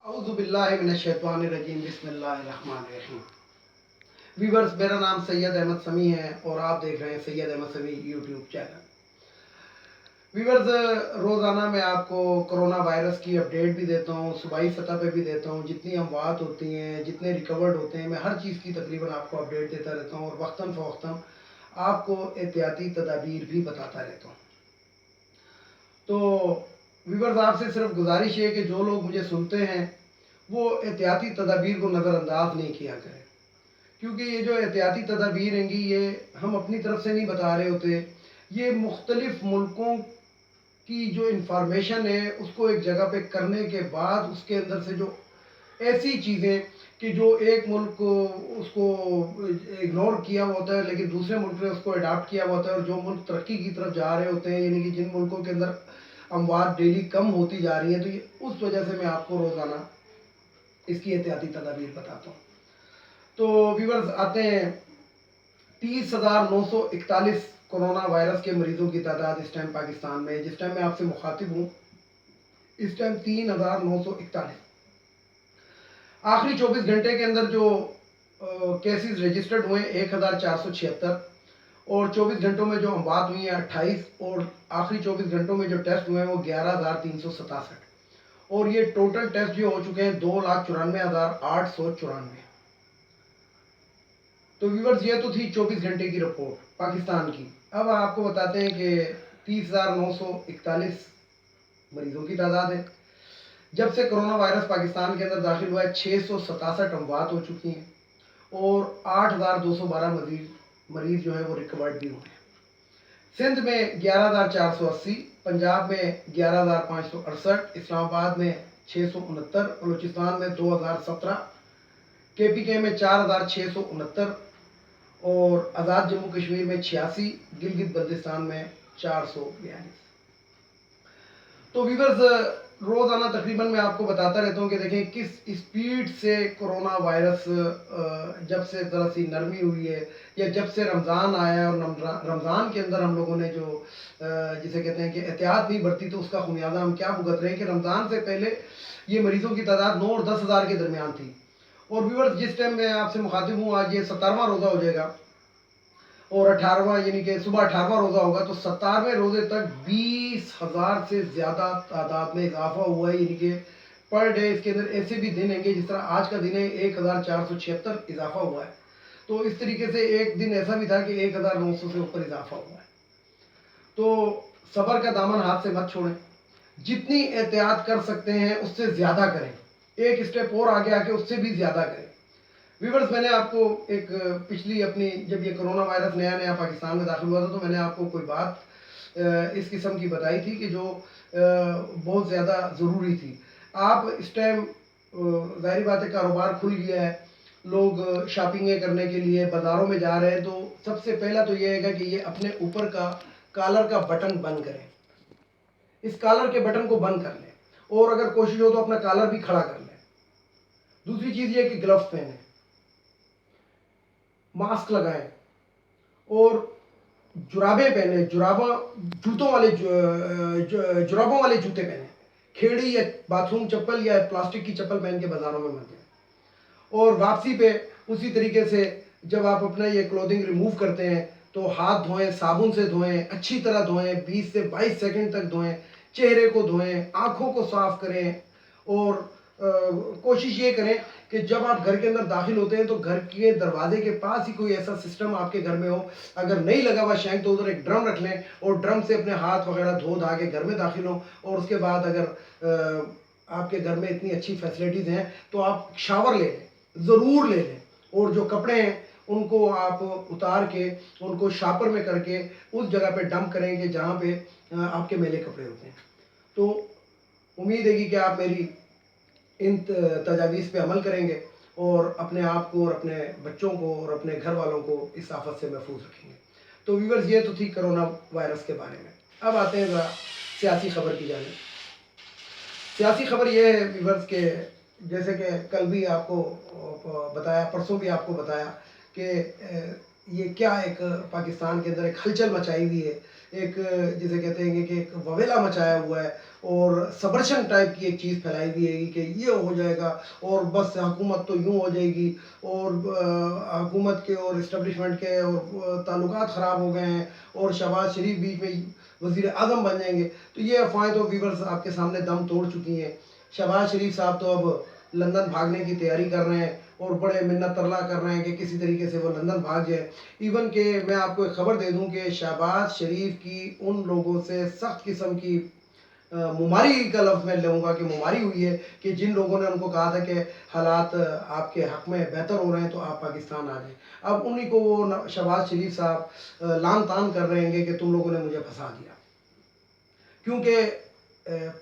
अऊज़ु बिल्लाहि मिनश्शैतानिर्रजीम बिस्मिल्लाहिर्रहमानिर्रहीम। व्यूअर्स, मेरा नाम सैयद अहमद समी है और आप देख रहे हैं सैयद अहमद समी यूट्यूब चैनल। व्यूअर्स, रोज़ाना मैं आपको कोरोना वायरस की अपडेट भी देता हूँ, सूबाई सतह पे भी देता हूँ, जितनी अमवात होती हैं, जितने रिकवर्ड होते हैं, मैं हर चीज़ की तकरीबन आपको अपडेट देता रहता हूँ और वक्तन फ़वक्तन आपको एहतियाती तदाबीर भी बताता रहता हूँ। तो व्यूअर्स, आपसे सिर्फ गुजारिश है कि जो लोग मुझे सुनते हैं वो एहतियाती तदाबीर को नज़रअंदाज नहीं किया करें, क्योंकि ये जो एहतियाती तदाबीर हैं ये हम अपनी तरफ से नहीं बता रहे होते। ये मुख्तलिफ़ मुल्कों की जो इंफॉर्मेशन है उसको एक जगह पे करने के बाद उसके अंदर से जो ऐसी चीज़ें कि जो एक मुल्क उसको इग्नोर किया हुआ होता है लेकिन दूसरे मुल्क ने उसको अडाप्ट किया हुआ होता है, और जो मुल्क तरक्की की तरफ जा रहे होते हैं, यानी कि जिन मुल्कों के अंदर अमवात डेली कम होती जा रही हैं, तो ये उस वजह से मैं आपको रोज़ाना इसकी एहतियाती तदाबीर बताता हूँ। तो व्यूअर्स, आते हैं 30,941 कोरोना वायरस के मरीजों की तादाद इस टाइम पाकिस्तान में, जिस टाइम मैं आपसे मुखातिब हूँ इस टाइम 3,941। आखिरी 24 घंटे के अंदर जो केसेस रजिस्टर्ड हुए 1,476, और 24 घंटों में जो अमवात हुई हैं 28, और आखिरी 24 घंटों में जो टेस्ट हुए हैं वो 11,367, और ये टोटल टेस्ट जो हो चुके हैं 2,94,894। तो व्यूवर्स, ये तो थी 24 घंटे की रिपोर्ट पाकिस्तान की। अब आपको बताते हैं कि 30,941 मरीजों की तादाद है। जब से कोरोना वायरस पाकिस्तान के अंदर दाखिल हुआ है 667 अमवात हो चुकी हैं और 8,212 मरीज जो है वो रिकवर्ड भी हुए हैं। सिंध में 11,480, पंजाब में 11,568, इस्लामाबाद में 669, बलूचिस्तान में 2,017, KPK में 4,669, और आज़ाद जम्मू कश्मीर में 86, गिलगित बल्तिस्तान में 442। तो व्यूवर्स, रोज़ाना तकरीबन मैं आपको बताता रहता हूँ कि देखें किस स्पीड से कोरोना वायरस जब से ज़रा सी नरमी हुई है, या जब से रमज़ान आया है, और रमज़ान के अंदर हम लोगों ने जो जिसे कहते हैं कि एहतियात नहीं बरती, तो उसका खुमियाजा हम क्या भुगत रहे हैं कि रमज़ान से पहले ये मरीज़ों की तादाद 9 और 10,000 के दरमियान थी। और व्यूवर्स, जिस टाइम मैं आपसे मुखातिब हूँ आज ये 17वां रोज़ा हो जाएगा, और 18वां यानी कि सुबह 18वां रोज़ा होगा, तो 17वें रोज़े तक 20,000 से ज़्यादा तादाद में इजाफा हुआ है। यानी कि पर डे इसके अंदर ऐसे भी दिन हैं जिस तरह आज का दिन है 1,476 इजाफा हुआ है। तो इस तरीके से एक दिन ऐसा भी था कि 1,900 से ऊपर इजाफा हुआ है। तो सब्र का दामन हाथ से मत छोड़ें, जितनी एहतियात कर सकते हैं उससे ज़्यादा करें, एक स्टेप और आगे आके उससे भी ज़्यादा करें। व्यूवर्स, मैंने आपको एक पिछली अपनी जब ये कोरोना वायरस नया नया पाकिस्तान में दाखिल हुआ था, तो मैंने आपको कोई बात इस किस्म की बताई थी कि जो बहुत ज़्यादा ज़रूरी थी। आप इस टाइम ज़ाहिर बात है कारोबार खुल गया है, लोग शॉपिंगें करने के लिए बाज़ारों में जा रहे हैं, तो सबसे पहला तो ये है कि ये अपने ऊपर का कॉलर का बटन बंद करें, इस कॉलर के बटन को बंद कर लें, और अगर कोशिश हो तो अपना कॉलर भी खड़ा कर लें। दूसरी चीज़ ये है कि ग्लव्स पहनें, मास्क लगाएं, और जुराबें पहने, जुराबों वाले जूते पहने, खेड़ी या बाथरूम चप्पल या प्लास्टिक की चप्पल पहन के बाज़ारों में मत जाएं। और वापसी पे उसी तरीके से जब आप अपना ये क्लोथिंग रिमूव करते हैं तो हाथ धोएं, साबुन से धोएं, अच्छी तरह धोएं, 20 से 22 सेकंड तक धोएं, चेहरे को धोएं, आँखों को साफ करें, और कोशिश ये करें कि जब आप घर के अंदर दाखिल होते हैं तो घर के दरवाजे के पास ही कोई ऐसा सिस्टम आपके घर में हो, अगर नहीं लगा हुआ शैंक तो उधर एक ड्रम रख लें, और ड्रम से अपने हाथ वगैरह धो धा के घर में दाखिल हो। और उसके बाद अगर आपके घर में इतनी अच्छी फैसिलिटीज़ हैं तो आप शावर ले लें, ज़रूर ले लें, और जो कपड़े हैं उनको आप उतार के उनको शापर में करके उस जगह पे डंप करें कि जहाँ पे आपके मैले कपड़े होते हैं। तो उम्मीद है कि आप मेरी इन तजावीज़ पे अमल करेंगे और अपने आप को और अपने बच्चों को और अपने घर वालों को इस आफत से महफूज रखेंगे। तो व्यूवर्स, ये तो थी कोरोना वायरस के बारे में। अब आते हैं ज़रा सियासी खबर की जानिब। सियासी खबर ये है व्यूवर्स के, जैसे कि कल भी आपको बताया, परसों भी आपको बताया कि ये क्या एक पाकिस्तान के अंदर एक हलचल मचाई हुई है, एक जिसे कहते हैं कि एक ववेला मचाया हुआ है, और सबर्शन टाइप की एक चीज़ फैलाई दी है कि ये हो जाएगा और बस हुकूमत तो यूँ हो जाएगी और हुकूमत के और इस्टबलिशमेंट के और ताल्लुकात ख़राब हो गए हैं और शहबाज शरीफ बीच में वज़ीर आज़म बन जाएंगे। तो ये अफवाहें तो व्यूअर्स आपके सामने दम तोड़ चुकी हैं। शहबाज शरीफ साहब तो अब लंदन भागने की तैयारी कर रहे हैं और बड़े मिन्नत तरला कर रहे हैं कि किसी तरीके से वो लंदन भाग जाए। इवन कि मैं आपको एक ख़बर दे दूं कि शहबाज शरीफ की उन लोगों से सख्त किस्म की मुमारी का लफ्ज़ मैं लूँगा कि मुमारी हुई है कि जिन लोगों ने उनको कहा था कि हालात आपके हक़ में बेहतर हो रहे हैं तो आप पाकिस्तान आ जाएं। अब उन्हीं को वो शहबाज शरीफ साहब लान तान कर रहे हैं कि तुम लोगों ने मुझे फंसा दिया, क्योंकि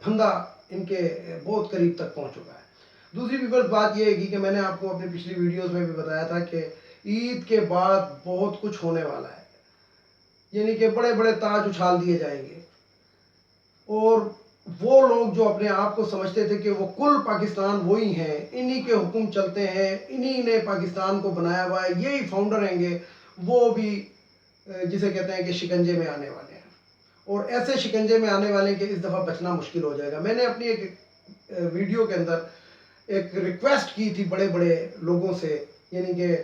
फंदा इनके बहुत करीब तक पहुंच चुका है। दूसरी व्यूअर्स बात यह है कि मैंने आपको अपनी पिछली वीडियोस में भी बताया था कि ईद के बाद बहुत कुछ होने वाला है, यानी कि बड़े बड़े ताज उछाल दिए जाएंगे और वो लोग जो अपने आप को समझते थे कि वो कुल पाकिस्तान वही हैं, इन्हीं के हुक्म चलते हैं, इन्हीं ने पाकिस्तान को बनाया हुआ है, यही फाउंडर हैंगे, वो भी जिसे कहते हैं कि शिकंजे में आने वाले हैं और ऐसे शिकंजे में आने वाले कि इस दफ़ा बचना मुश्किल हो जाएगा। मैंने अपनी एक वीडियो के अंदर एक रिक्वेस्ट की थी बड़े बड़े लोगों से, यानी कि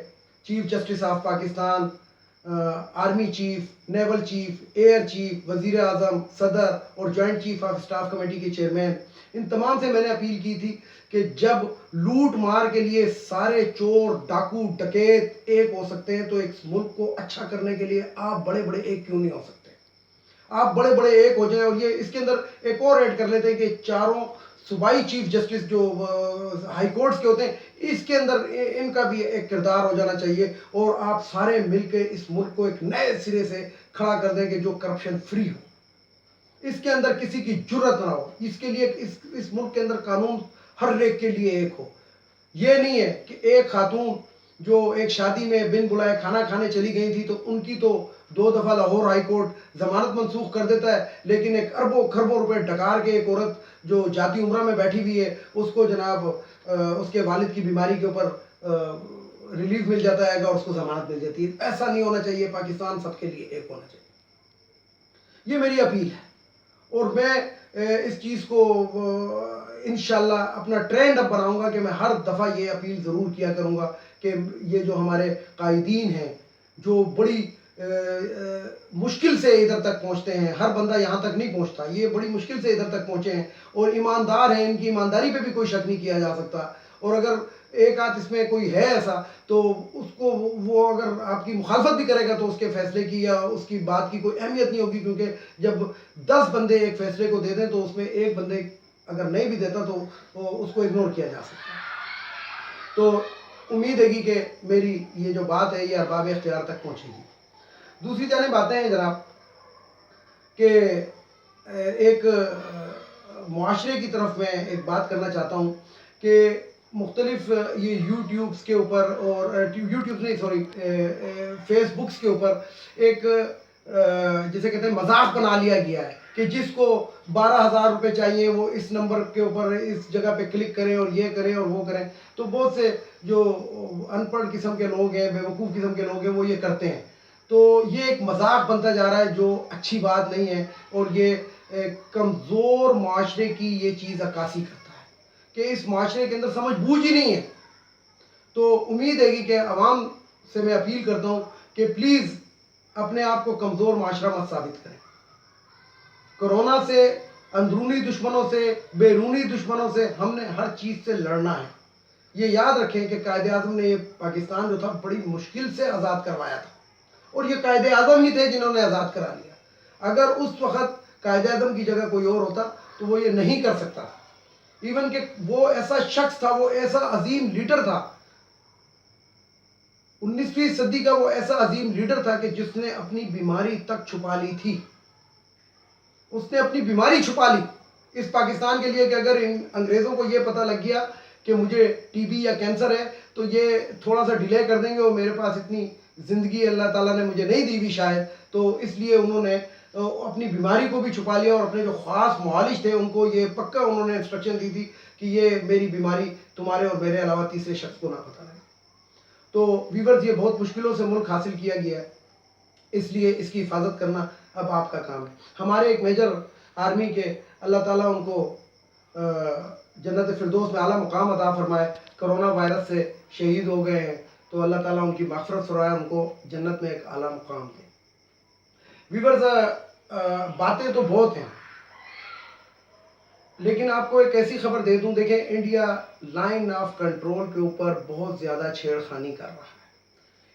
chief justice of Pakistan, army chief, naval chief, air chief, वज़ीर आज़म, सदर और joint chief of staff committee के चेयरमैन, इन तमाम से मैंने अपील की थी कि जब लूट मार के लिए सारे चोर डाकू डकैत एक हो सकते हैं तो एक मुल्क को अच्छा करने के लिए आप बड़े बड़े एक क्यों नहीं हो सकते? आप बड़े बड़े एक हो जाएं। और ये इसके अंदर एक और ऐड कर लेते हैं कि चारों सूबाई चीफ जस्टिस जो हाई कोर्ट्स के होते हैं, इसके अंदर इनका भी एक किरदार हो जाना चाहिए और आप सारे मिलकर इस मुल्क को एक नए सिरे से खड़ा कर दें कि जो करप्शन फ्री हो, इसके अंदर किसी की जुर्रत ना हो, इसके लिए इस मुल्क के अंदर कानून हर एक के लिए एक हो। ये नहीं है कि एक खातून जो एक शादी में बिन बुलाए खाना खाने चली गई थी तो उनकी तो 2 दफ़ा लाहौर हाई कोर्ट जमानत मनसूख कर देता है, लेकिन एक अरबों खरबों रुपए डकार के एक औरत जो जाती उम्रा में बैठी हुई है उसको जनाब उसके वालिद की बीमारी के ऊपर रिलीफ मिल जाता है और उसको जमानत मिल जाती है। ऐसा नहीं होना चाहिए। पाकिस्तान सबके लिए एक होना चाहिए, ये मेरी अपील है और मैं इस चीज़ को इंशाल्लाह अपना ट्रेंड अब बनाऊंगा कि मैं हर दफ़ा ये अपील ज़रूर किया करूंगा कि ये जो हमारे कायदीन हैं जो बड़ी मुश्किल से इधर तक पहुंचते हैं, हर बंदा यहाँ तक नहीं पहुंचता, ये बड़ी मुश्किल से इधर तक पहुंचे हैं और ईमानदार हैं, इनकी ईमानदारी पे भी कोई शक नहीं किया जा सकता। और अगर एक आध इसमें कोई है ऐसा तो उसको वो अगर आपकी मुखालफत भी करेगा तो उसके फैसले की या उसकी बात की कोई अहमियत नहीं होगी, क्योंकि जब 10 बंदे एक फैसले को दे दें तो उसमें एक बंदे अगर नहीं भी देता तो उसको इग्नोर किया जा सकता है। तो उम्मीद है कि मेरी ये जो बात है ये अरबाब इख्तियार तक पहुँचेगी। दूसरी जानिब बातें हैं जनाब कि एक मुआशरे की तरफ मैं एक बात करना चाहता हूँ कि मुख्तलिफ ये यूट्यूब्स के ऊपर और यूट्यूब नहीं सॉरी फेसबुक्स के ऊपर एक जिसे कहते हैं मजाक बना लिया गया है कि जिसको 12,000 रुपये चाहिए वो इस नंबर के ऊपर इस जगह पे क्लिक करें और ये करें और वो करें। तो बहुत से जो अनपढ़ किस्म के लोग हैं, बेवकूफ़ किस्म के लोग हैं, वो ये करते हैं। तो ये एक मजाक बनता जा रहा है जो अच्छी बात नहीं है और ये कमज़ोर माशरे की ये चीज़ अक्कासी करता है कि इस माशरे के अंदर समझ बूझ ही नहीं है। तो उम्मीद है कि आवाम से मैं अपील करता हूँ कि प्लीज़ अपने आप को कमज़ोर माशरा मत साबित करें। कोरोना से, अंदरूनी दुश्मनों से, बैरूनी दुश्मनों से हमने हर चीज़ से लड़ना है। ये याद रखें कि कायदे आज़म ने ये पाकिस्तान जो था बड़ी मुश्किल से आज़ाद करवाया था और ये कायदे आज़म ही थे जिन्होंने आज़ाद करा लिया। अगर उस वक़्त कायदे आज़म की जगह कोई और होता तो वो ये नहीं कर सकता। इवन कि वो ऐसा शख्स था, वो ऐसा अजीम लीडर था, 19वीं सदी का वो ऐसा अजीम लीडर था कि जिसने अपनी बीमारी तक छुपा ली थी। उसने अपनी बीमारी छुपा ली इस पाकिस्तान के लिए कि अगर इन अंग्रेज़ों को ये पता लग गया कि मुझे टीबी या कैंसर है तो ये थोड़ा सा डिले कर देंगे और मेरे पास इतनी ज़िंदगी अल्लाह ताला ने मुझे नहीं दी हुई शायद, तो इसलिए उन्होंने अपनी बीमारी को भी छुपा लिया और अपने जो ख़ास मुआलिज थे उनको ये पक्का उन्होंने इंस्ट्रक्शन दी थी कि ये मेरी बीमारी तुम्हारे और मेरे अलावा तीसरे शख्स को ना पता लगे। तो वीवर्स, ये बहुत मुश्किलों से मुल्क हासिल किया गया है, इसलिए इसकी हिफाजत करना अब आपका काम है। हमारे एक मेजर आर्मी के اللہ تعالیٰ ان کو جنت فردوس میں اعلیٰ مقام عطا فرمائے. کرونا وائرس سے شہید ہو گئے ہیں تو اللہ تعالیٰ ان کی مغفرت فرمائے, ان کو جنت میں ایک اعلیٰ مقام دے. ویورز, باتیں تو بہت ہیں لیکن آپ کو ایک ایسی خبر دے دوں. دیکھیں, انڈیا لائن آف کنٹرول کے اوپر بہت زیادہ چھیڑ خانی کر رہا ہے.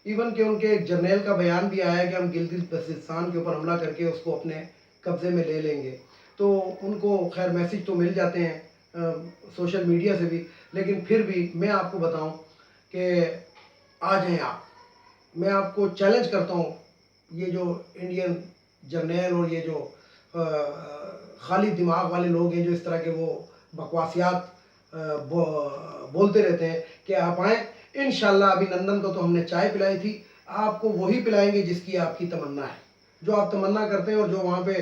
ایون کہ ان کے ایک جرنیل کا بیان بھی آیا ہے کہ ہم گلگت بلتستان کے اوپر حملہ کر کے اس کو اپنے قبضے میں لے لیں گے. تو ان کو خیر میسیج تو مل جاتے ہیں سوشل میڈیا سے بھی, لیکن پھر بھی میں آپ کو بتاؤں کہ آ جائیں آپ. میں آپ کو چیلنج کرتا ہوں, یہ جو انڈین جرنیل اور یہ جو خالی دماغ والے لوگ ہیں جو اس طرح کے وہ بکواسیات بولتے رہتے ہیں, کہ آپ آئیں. انشاءاللہ ابھی نندن کو تو ہم نے چائے پلائی تھی, آپ کو وہی پلائیں گے جس کی آپ کی تمنا ہے, جو آپ تمنا کرتے ہیں. اور جو وہاں پہ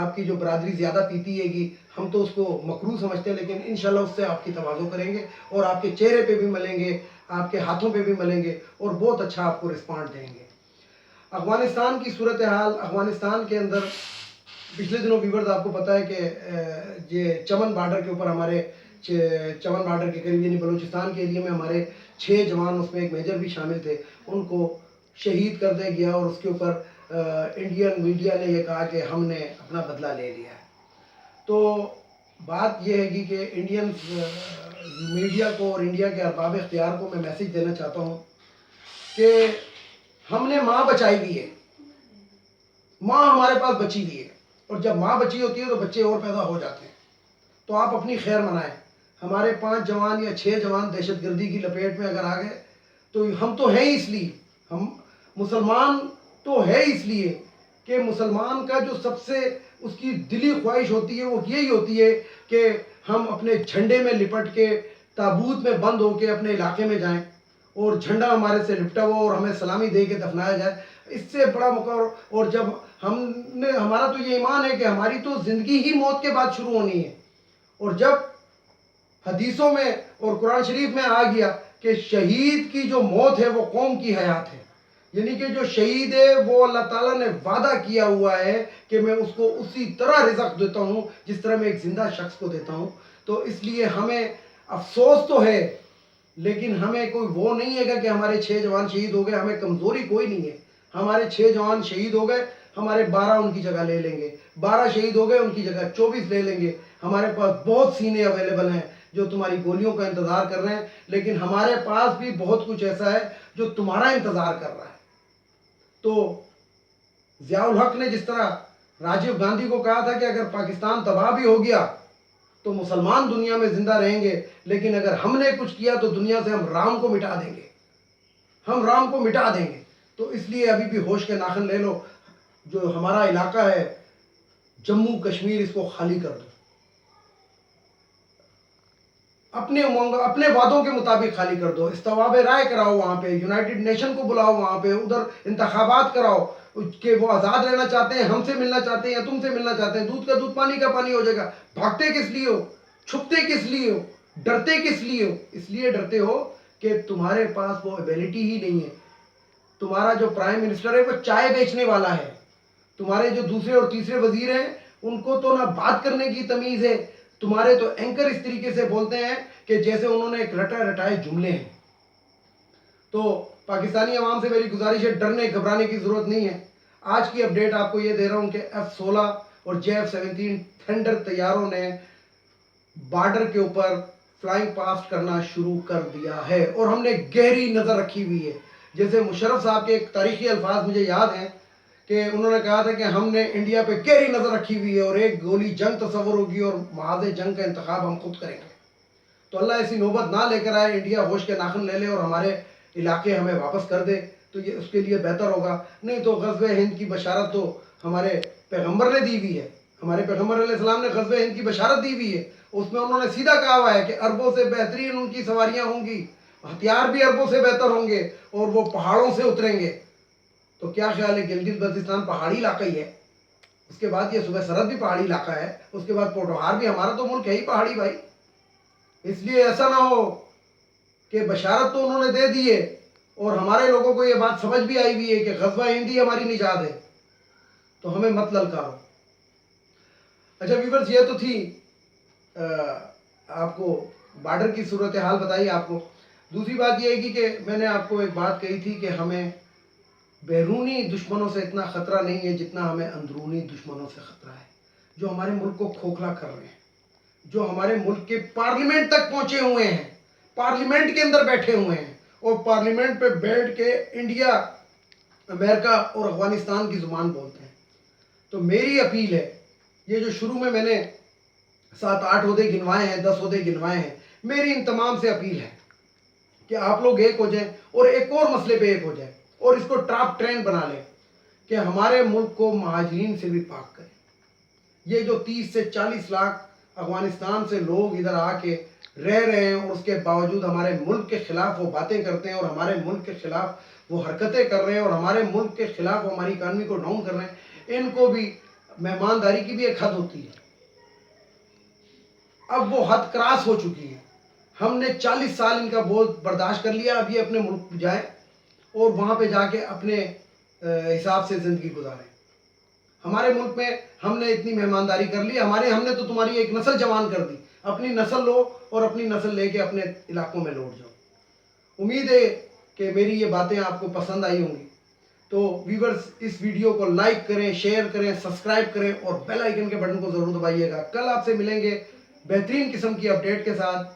آپ کی جو برادری زیادہ پیتی ہے گی, ہم تو اس کو مکروہ سمجھتے ہیں, لیکن انشاءاللہ اس سے آپ کی تواضع کریں گے اور آپ کے چہرے پہ بھی ملیں گے, آپ کے ہاتھوں پہ بھی ملیں گے اور بہت اچھا آپ کو رسپانڈ دیں گے. افغانستان کی صورتحال, افغانستان کے اندر پچھلے دنوں ویورز آپ کو پتہ ہے کہ یہ چمن بارڈر کے اوپر ہمارے چمن بارڈر کے قریب یعنی بلوچستان کے ایریے میں ہمارے 6 جوان, اس میں ایک میجر بھی شامل تھے, ان کو شہید کر دیا گیا. اور اس کے اوپر انڈین میڈیا نے یہ کہا کہ ہم نے اپنا بدلہ لے لیا ہے. تو بات یہ ہے کہ انڈین میڈیا کو اور انڈیا کے ارباب اختیار کو میں میسیج دینا چاہتا ہوں کہ ہم نے ماں بچائی ہوئی ہے, ماں ہمارے پاس بچی ہوئی ہے, اور جب ماں بچی ہوتی ہے تو بچے اور پیدا ہو جاتے ہیں. تو آپ اپنی خیر منائیں. ہمارے 5 جوان یا 6 جوان دہشت گردی کی لپیٹ میں اگر آ گئے تو ہم تو ہیں اس لیے, ہم مسلمان تو ہے اس لیے کہ مسلمان کا جو سب سے اس کی دلی خواہش ہوتی ہے وہ یہی ہوتی ہے کہ ہم اپنے جھنڈے میں لپٹ کے تابوت میں بند ہو کے اپنے علاقے میں جائیں اور جھنڈا ہمارے سے لپٹا ہوا اور ہمیں سلامی دے کے دفنایا جائے. اس سے بڑا مقرر. اور جب ہمارا تو یہ ایمان ہے کہ ہماری تو زندگی ہی موت کے بعد شروع ہونی ہے. اور جب حدیثوں میں اور قرآن شریف میں آ گیا کہ شہید کی جو موت ہے وہ قوم کی حیات ہے, یعنی کہ جو شہید ہے وہ اللہ تعالیٰ نے وعدہ کیا ہوا ہے کہ میں اس کو اسی طرح رزق دیتا ہوں جس طرح میں ایک زندہ شخص کو دیتا ہوں. تو اس لیے ہمیں افسوس تو ہے لیکن ہمیں کوئی وہ نہیں ہے کہ ہمارے 6 جوان شہید ہو گئے. ہمیں کمزوری کوئی نہیں ہے. ہمارے 6 جوان شہید ہو گئے, ہمارے 12 ان کی جگہ لے لیں گے. 12 شہید ہو گئے, ان کی جگہ 24 لے لیں گے. ہمارے پاس بہت سینے اویلیبل ہیں جو تمہاری گولیوں کا انتظار کر رہے ہیں, لیکن ہمارے پاس بھی بہت کچھ ایسا ہے جو تمہارا انتظار کر رہا ہے. تو ضیاء الحق نے جس طرح راجیو گاندھی کو کہا تھا کہ اگر پاکستان تباہ بھی ہو گیا تو مسلمان دنیا میں زندہ رہیں گے, لیکن اگر ہم نے کچھ کیا تو دنیا سے ہم رام کو مٹا دیں گے, ہم رام کو مٹا دیں گے. تو اس لیے ابھی بھی ہوش کے ناخن لے لو. جو ہمارا علاقہ ہے جموں کشمیر, اس کو خالی کر دو. اپنے اپنے وعدوں کے مطابق خالی کر دو. استواب رائے کراؤ وہاں پہ, یونائٹڈ نیشن کو بلاؤ وہاں پہ, ادھر انتخابات کراؤ کہ وہ آزاد رہنا چاہتے ہیں, ہم سے ملنا چاہتے ہیں یا تم سے ملنا چاہتے ہیں. دودھ کا دودھ پانی کا پانی ہو جائے گا. بھاگتے کس لیے ہو, چھپتے کس لیے ہو, ڈرتے کس لیے ہو؟ اس لیے ڈرتے ہو کہ تمہارے پاس وہ ایبیلٹی ہی نہیں ہے. تمہارا جو پرائم منسٹر ہے وہ چائے بیچنے والا ہے. تمہارے جو دوسرے اور تیسرے وزیر ہیں ان کو تو نہ بات کرنے کی تمیز ہے. تمہارے تو اینکر اس طریقے سے بولتے ہیں کہ جیسے انہوں نے ایک رٹائے جملے ہیں. تو پاکستانی عوام سے میری گزارش ہے, ڈرنے گھبرانے کی ضرورت نہیں ہے. آج کی اپڈیٹ آپ کو یہ دے رہا ہوں کہ F-16 اور JF-17 تھنڈر طیاروں نے بارڈر کے اوپر فلائنگ پاسٹ کرنا شروع کر دیا ہے اور ہم نے گہری نظر رکھی ہوئی ہے. جیسے مشرف صاحب کے ایک تاریخی الفاظ مجھے یاد ہیں کہ انہوں نے کہا تھا کہ ہم نے انڈیا پہ گہری نظر رکھی ہوئی ہے اور ایک گولی جنگ تصور ہوگی اور محاذ جنگ کا انتخاب ہم خود کریں گے. تو اللہ ایسی نوبت نہ لے کر آئے, انڈیا ہوش کے ناخن لے لے اور ہمارے علاقے ہمیں واپس کر دے تو یہ اس کے لیے بہتر ہوگا. نہیں تو غزوہ ہند کی بشارت تو ہمارے پیغمبر نے دی ہوئی ہے. ہمارے پیغمبر علیہ السلام نے غزوہ ہند کی بشارت دی ہوئی ہے. اس میں انہوں نے سیدھا کہا ہوا ہے کہ عربوں سے بہترین ان کی سواریاں ہوں گی, ہتھیار بھی عربوں سے بہتر ہوں گے اور وہ پہاڑوں سے اتریں گے. تو کیا خیال ہے, گلگت بلتستان پہاڑی علاقہ ہی ہے, اس کے بعد یہ صوبہ سرحد بھی پہاڑی علاقہ ہے, اس کے بعد پوٹوہار بھی, ہمارا تو ملک ہے ہی پہاڑی بھائی. اس لیے ایسا نہ ہو کہ بشارت تو انہوں نے دے دی ہے اور ہمارے لوگوں کو یہ بات سمجھ بھی آئی ہوئی ہے کہ غزوہ ہند ہی ہماری نجات ہے, تو ہمیں مت للکارو. اچھا ویورز، یہ تو تھی آپ کو بارڈر کی صورتحال بتائی آپ کو. دوسری بات یہ ہے کہ میں نے آپ کو ایک بات کہی تھی کہ ہمیں بیرونی دشمنوں سے اتنا خطرہ نہیں ہے جتنا ہمیں اندرونی دشمنوں سے خطرہ ہے، جو ہمارے ملک کو کھوکھلا کر رہے ہیں، جو ہمارے ملک کے پارلیمنٹ تک پہنچے ہوئے ہیں، پارلیمنٹ کے اندر بیٹھے ہوئے ہیں، اور پارلیمنٹ پہ بیٹھ کے انڈیا، امریکہ اور افغانستان کی زبان بولتے ہیں. تو میری اپیل ہے، یہ جو شروع میں نے 7-8 عہدے گنوائے ہیں، 10 عہدے گنوائے ہیں، میری ان تمام سے اپیل ہے کہ آپ لوگ ایک ہو جائیں اور ایک اور مسئلے پہ ایک ہو جائیں اور اس کو ٹاپ ٹرینڈ بنا لیں کہ ہمارے ملک کو مہاجرین سے بھی پاک کریں. یہ جو 30 سے 40 لاکھ افغانستان سے لوگ ادھر آ کے رہ رہے ہیں اور اس کے باوجود ہمارے ملک کے خلاف وہ باتیں کرتے ہیں اور ہمارے ملک کے خلاف وہ حرکتیں کر رہے ہیں اور ہمارے ملک کے خلاف وہ ہماری اکانومی کو ڈاؤن کر رہے ہیں، ان کو بھی مہمانداری کی بھی ایک حد ہوتی ہے. اب وہ حد کراس ہو چکی ہے. ہم نے 40 سال ان کا بوجھ برداشت کر لیا. اب یہ اپنے ملک جائیں اور وہاں پہ جا کے اپنے حساب سے زندگی گزاریں. ہمارے ملک میں ہم نے اتنی مہمانداری کر لی، ہم نے تو تمہاری ایک نسل جوان کر دی. اپنی نسل لو اور اپنی نسل لے کے اپنے علاقوں میں لوٹ جاؤ. امید ہے کہ میری یہ باتیں آپ کو پسند آئی ہوں گی. تو ویورز، اس ویڈیو کو لائک کریں، شیئر کریں، سبسکرائب کریں اور بیل آئیکن کے بٹن کو ضرور دبائیے گا. کل آپ سے ملیں گے بہترین قسم کی اپڈیٹ کے ساتھ،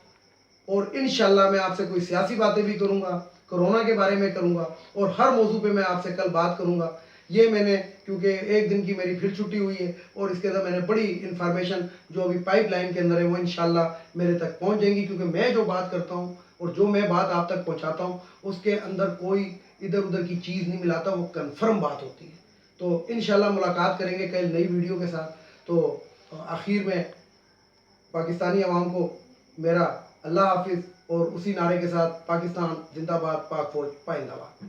اور انشاءاللہ میں آپ سے کوئی سیاسی باتیں بھی کروں گا، کرونا کے بارے میں کروں گا، اور ہر موضوع پہ میں آپ سے کل بات کروں گا. یہ میں نے کیونکہ ایک دن کی میری پھر چھٹی ہوئی ہے اور اس کے اندر میں نے بڑی انفارمیشن جو ابھی پائپ لائن کے اندر ہے وہ انشاءاللہ میرے تک پہنچ جائیں گی، کیونکہ میں جو بات کرتا ہوں اور جو میں بات آپ تک پہنچاتا ہوں اس کے اندر کوئی ادھر ادھر کی چیز نہیں ملاتا، وہ کنفرم بات ہوتی ہے. تو انشاءاللہ ملاقات کریں گے کل نئی ویڈیو کے ساتھ. تو آخر میں پاکستانی عوام کو میرا اللہ حافظ، اور اسی نعرے کے ساتھ پاکستان زندہ باد، پاک فوج پائندہ باد.